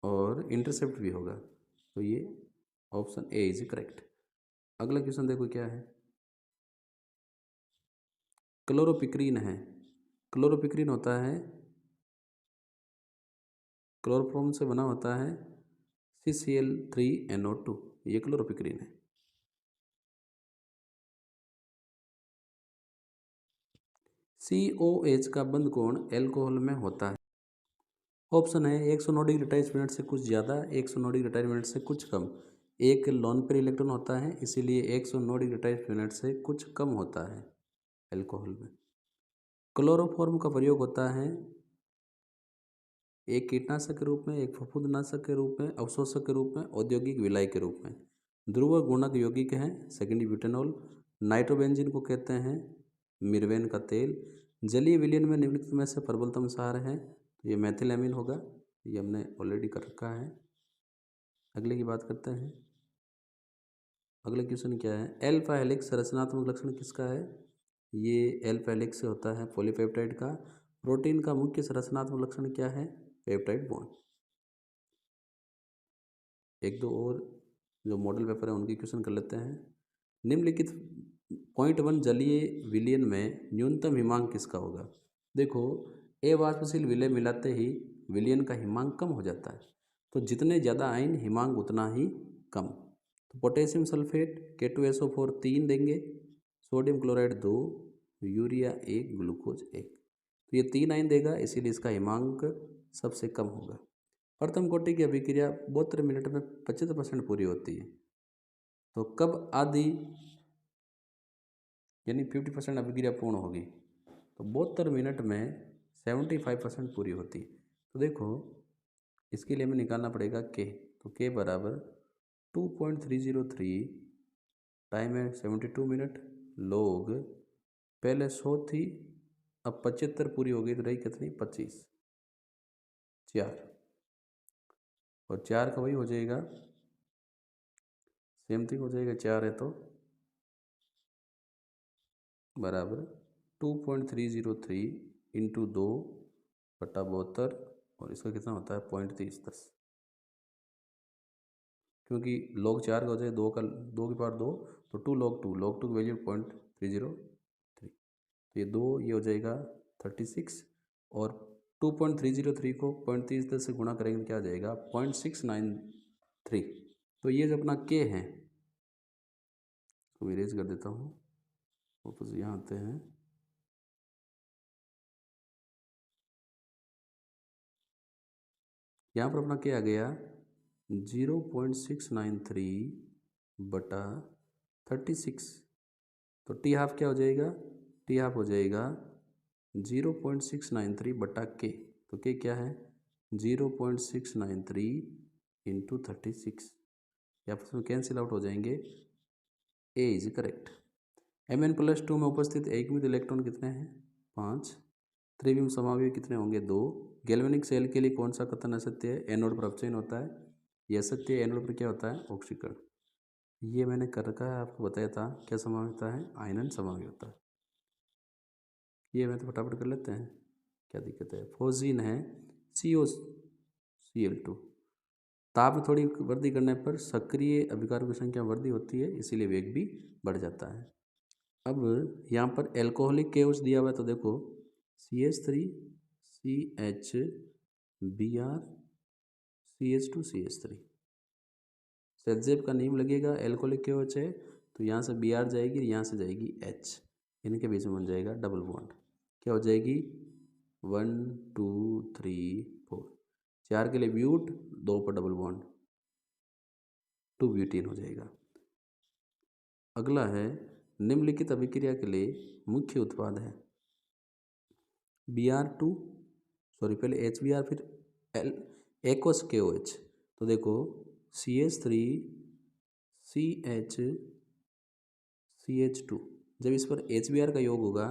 और इंटरसेप्ट भी होगा। तो ये ऑप्शन ए इज करेक्ट। अगला क्वेश्चन देखो क्या है। क्लोरोपिक्रीन है। क्लोरोपिक्रीन होता है क्लोरोफॉर्म से बना होता है CCl3NO2, ये क्लोरोपिक्रीन है। COH का बंध कोण एल्कोहल में होता है। ऑप्शन है 109 डिग्री 28 मिनट से कुछ ज़्यादा, 109 डिग्री 28 मिनट से कुछ कम। एक लोन पेयर इलेक्ट्रॉन होता है इसीलिए 109 डिग्री 28 मिनट से कुछ कम होता है एल्कोहल में। क्लोरोफॉर्म का प्रयोग होता है एक कीटनाशक के रूप में, एक फफूंदनाशक के रूप में, अवशोषक के रूप में, औद्योगिक विलायक के रूप में। ध्रुव गुणक यौगिक हैं सेकेंडरी ब्यूटेनॉल। नाइट्रोबेंजीन को कहते हैं मिर्वेन का तेल। जलीय विलयन में निम्नलिखित में से प्रबलतम क्षार है तो ये मेथिलामीन होगा, ये हमने ऑलरेडी कर रखा है। अगले की बात करते हैं। अगले क्वेश्चन क्या है? एल्फा हेलिक्स रचनात्मक लक्षण किसका है? ये एल्फा हेलिक्स से होता है पॉलीपेप्टाइड का। प्रोटीन का मुख्य संरचनात्मक लक्षण क्या है? Peptide bond. एक दो और जो मॉडल पेपर है उनकी क्वेश्चन कर लेते हैं। निम्नलिखित 0.1 जलीय विलयन में न्यूनतम हिमांक किसका होगा? देखो अवाष्पशील विलय मिलाते ही विलयन का हिमांक कम हो जाता है, तो जितने ज़्यादा आयन हिमांक उतना ही कम। तो पोटेशियम सल्फेट K2SO4 3 देंगे, सोडियम क्लोराइड 2, यूरिया 1, ग्लूकोज 1। तो ये 3 आयन देगा इसीलिए इसका हिमांक सबसे कम होगा। प्रथम कोटि की अभिक्रिया 72 मिनट में 75% पूरी होती है। तो कब आदि यानी 50% अभिक्रिया पूर्ण होगी? तो 72 मिनट में 75% पूरी होती है। तो देखो इसके लिए हमें निकालना पड़ेगा K। तो K बराबर 2.303, टाइम है 72 मिनट, लोग पहले 100 थी अब 75 पूरी हो गई तो रही कितनी? 25, 4, और 4 का वही हो जाएगा, सेम थिंग हो जाएगा, 4 है तो बराबर 2.303 इंटू 2/72 और इसका कितना होता है? 0.3010, क्योंकि log 4 का हो जाए 2 का 2 की पावर 2 तो 2 log 2, log 2 की वैल्यू 0.303। तो ये 2 ये हो जाएगा 36 और 2.303 को 0.3010 से गुणा करेंगे तो क्या आ जाएगा? 0.693। तो ये जो अपना K है तो इरेज कर देता हूँ, वापस यहाँ आते हैं। यहाँ पर अपना क्या आ गया 0.693 बटा 36। तो टी हाफ क्या हो जाएगा, टी हाफ हो जाएगा 0.693 बटा के। तो के क्या है 0.693 इंटू 36। यहाँ पर कैंसिल आउट हो जाएंगे, ए इज करेक्ट। Mn+2 में उपस्थित एकमित इलेक्ट्रॉन कितने हैं 5। त्रिविम समावयव कितने होंगे 2। गैल्वेनिक सेल के लिए कौन सा कथन असत्य है, एनोड पर अपचयन होता है। यह सत्य है, एनोड पर क्या होता है ऑक्सीकरण। ये मैंने कर रखा है, आपको बताया था क्या समावेश होता है, आयनन समावेश होता है। ये मैं तो फटाफट कर लेते हैं, क्या दिक्कत है। फोजीन है COCl2। ताप में थोड़ी वृद्धि करने पर सक्रिय अभिकारकों की संख्या वृद्धि होती है, इसीलिए वेग भी बढ़ जाता है। अब यहाँ पर एल्कोहलिक केओस दिया हुआ है, तो देखो CH3 CH Br CH2 CH3। सेल्जेब का नियम लगेगा, एल्कोहलिक केओच है तो यहाँ से Br जाएगी, यहाँ से जाएगी H, इनके बीच में बन जाएगा डबल बॉन्ड। क्या हो जाएगी 1 2 3 4, 4 के लिए ब्यूट, 2 पर डबल बॉन्ड 2 ब्यूटीन हो जाएगा। अगला है निम्नलिखित अभिक्रिया के लिए मुख्य उत्पाद है Br2, सॉरी पहले HBr फिर एक्वस KOH। तो देखो CH3 CH CH2, जब इस पर HBr का योग होगा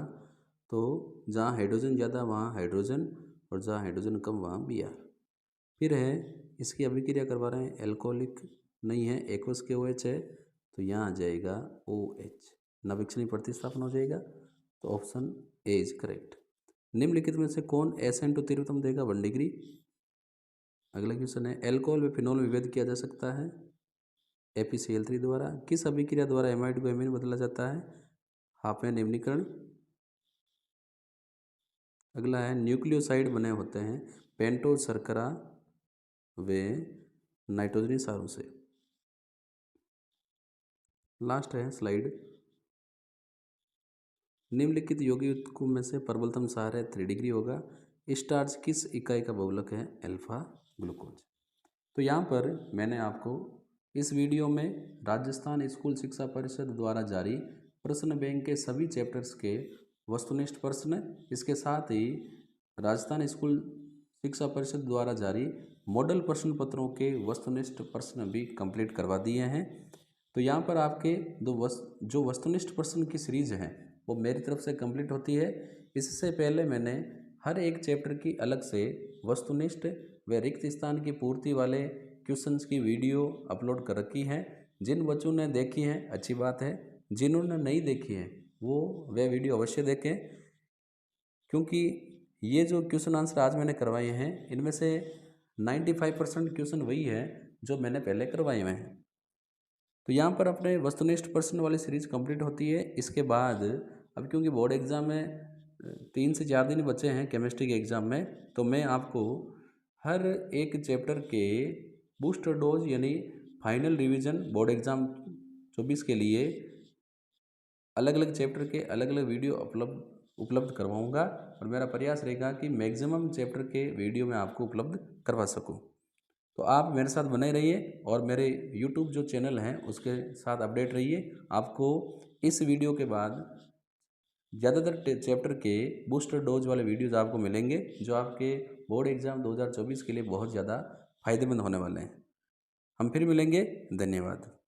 तो जहाँ हाइड्रोजन ज़्यादा वहाँ हाइड्रोजन, और जहाँ हाइड्रोजन कम वहाँ Br। फिर है इसकी अभिक्रिया करवा रहे हैं, एल्कोहलिक नहीं है, एक्वस KOH है, तो यहाँ आ जाएगा OH, नवीक्षणीय प्रतिस्थापन हो जाएगा। तो ऑप्शन ए इज करेक्ट। निम्नलिखित में से कौन SN2 तीव्रतम देगा 1 डिग्री। अगला क्वेश्चन है एल्कोहल व फिनोल में विभेद किया जा सकता है FeCl3 द्वारा। किस अभिक्रिया द्वारा एमाइड को एमीन बदला जाता है, हाफमैन निम्नीकरण। अगला है न्यूक्लियोसाइड बने होते हैं पेंटोज शर्करा व नाइट्रोजनी सारों से। लास्ट है स्लाइड, निम्नलिखित यौगिक युग्मों में से प्रबलतम सार है 3 डिग्री होगा। स्टार्च किस इकाई का बहुलक है, अल्फा ग्लूकोज। तो यहाँ पर मैंने आपको इस वीडियो में राजस्थान स्कूल शिक्षा परिषद द्वारा जारी प्रश्न बैंक के सभी चैप्टर्स के वस्तुनिष्ठ प्रश्न, इसके साथ ही राजस्थान स्कूल शिक्षा परिषद द्वारा जारी मॉडल प्रश्न पत्रों के वस्तुनिष्ठ प्रश्न भी कंप्लीट करवा दिए हैं। तो यहाँ पर आपके जो वस्तुनिष्ठ प्रश्न की सीरीज है वो मेरी तरफ से कंप्लीट होती है। इससे पहले मैंने हर एक चैप्टर की अलग से वस्तुनिष्ठ व रिक्त स्थान की पूर्ति वाले क्वेश्चंस की वीडियो अपलोड कर रखी है। जिन बच्चों ने देखी है अच्छी बात है, जिन्होंने नहीं देखी है वो वह वीडियो अवश्य देखें, क्योंकि ये जो क्वेश्चन आंसर आज मैंने करवाए हैं इनमें से 95% क्वेश्चन वही है जो मैंने पहले करवाए हुए हैं। तो यहाँ पर अपने वस्तुनिष्ठ प्रश्न वाली सीरीज कंप्लीट होती है। इसके बाद अब क्योंकि बोर्ड एग्ज़ाम में 3 से 4 दिन बचे हैं केमिस्ट्री के एग्ज़ाम में, तो मैं आपको हर एक चैप्टर के बूस्टर डोज यानी फाइनल रिवीजन बोर्ड एग्ज़ाम 24 के लिए अलग अलग चैप्टर के अलग अलग वीडियो उपलब्ध करवाऊँगा, और मेरा प्रयास रहेगा कि मैक्सिमम चैप्टर के वीडियो मैं आपको उपलब्ध करवा सकूँ। तो आप मेरे साथ बने रहिए और मेरे YouTube जो चैनल हैं उसके साथ अपडेट रहिए। आपको इस वीडियो के बाद ज़्यादातर चैप्टर के बूस्टर डोज वाले वीडियोज़ आपको मिलेंगे जो आपके बोर्ड एग्ज़ाम 2024 के लिए बहुत ज़्यादा फायदेमंद होने वाले हैं। हम फिर मिलेंगे, धन्यवाद।